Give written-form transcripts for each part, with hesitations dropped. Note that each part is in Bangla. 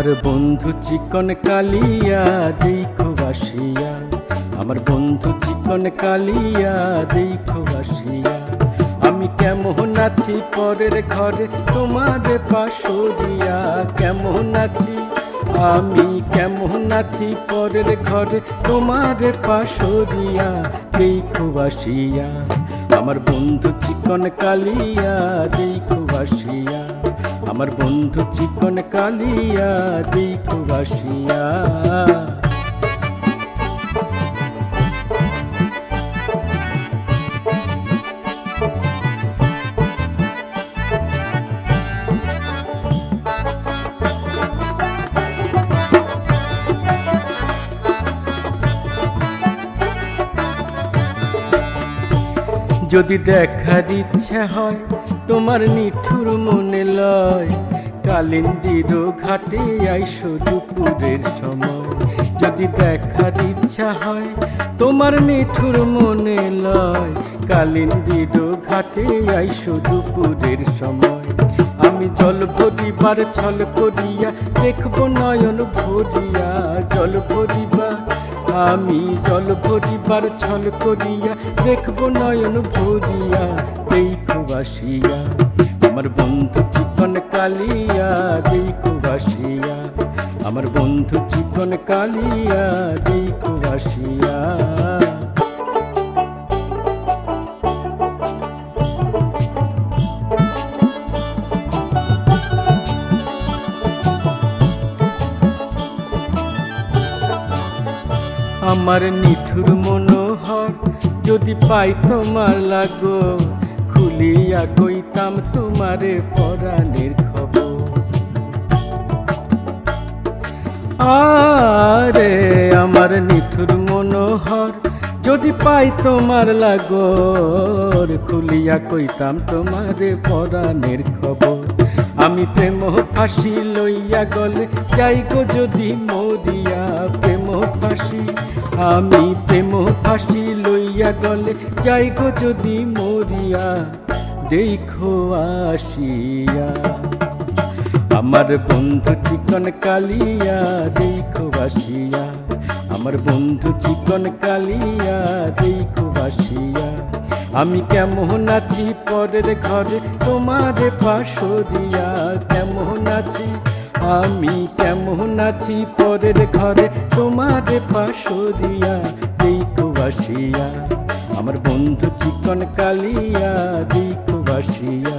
আমার বন্ধু চিকন কালিয়া দেখো বাসিয়া, আমার বন্ধু চিকন কালিয়া দেখো বাসিয়া। আমি কেমন আছি পরের ঘরে তোমার পাশরিয়া, কেমন আছি আমি কেমন আছি পরের ঘরে তোমার পাশরিয়া দেখো বাসিয়া। আমার বন্ধু চিকন কালিয়া দেখো বাসিয়া, আমার বন্ধু চিকন কালিয়া দেখো বাসিয়া। যদি দেখার ইচ্ছা হয় তোমার নিঠুর মনে লয়, কালিন্দির ঘাটে আইসো দুপুরের সময়। যদি দেখার ইচ্ছা হয় তোমার নিঠুর মনে লয়, কালিন্দির ঘাটে আইসো দুপুরের সময়। আমি জল ভরিবার ছল করিয়া দেখবো নয়ন ভরিয়া, জল ভরিবার আমি জল ভরিবার ছল করিয়া দেখবো নয়ন ভরিয়া দেখো বাসিয়া। আমার বন্ধু চিকন কালিয়া দেখো বাসিয়া, আমার বন্ধু চিকন কালিয়া দেখো বাসিয়া। আমার নিঠুর মনোহর যদি পাই তোমার লাগো, খুলিয়া কইতাম তোমারে পরাণের খবর। আরে আমার নিঠুর মনোহর যদি পাই তোমার লাগর, খুলিয়া কইতাম তোমারে পরাণের খবর। আমি প্রেম ফাঁসি লইয়া গলে যাই গো যদি মরিয়া, প্রেম ফাঁসি আমি প্রেম ফাঁসি লইয়া গলে যাই গো যদি মরিয়া দেখো আসিয়া। আমার বন্ধু চিকন কালিয়া দেখো বাসিয়া, আমার বন্ধু চিকন কালিয়া দেখো বাসিয়া। আমি কেমন আছি পরের ঘরে তোমার পাশরিয়া, কেমন আছি আমি কেমন আছি পরের ঘরে তোমার পাশরিয়া দেখো বাসিয়া। আমার বন্ধু চিকন কালিয়া দেখো বাসিয়া,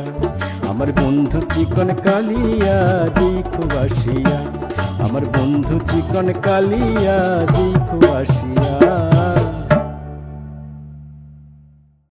আমার বন্ধু চিকন কালিয়া দেখো বাসিয়া, আমার বন্ধু চিকন কালিয়া দেখো বাসিয়া।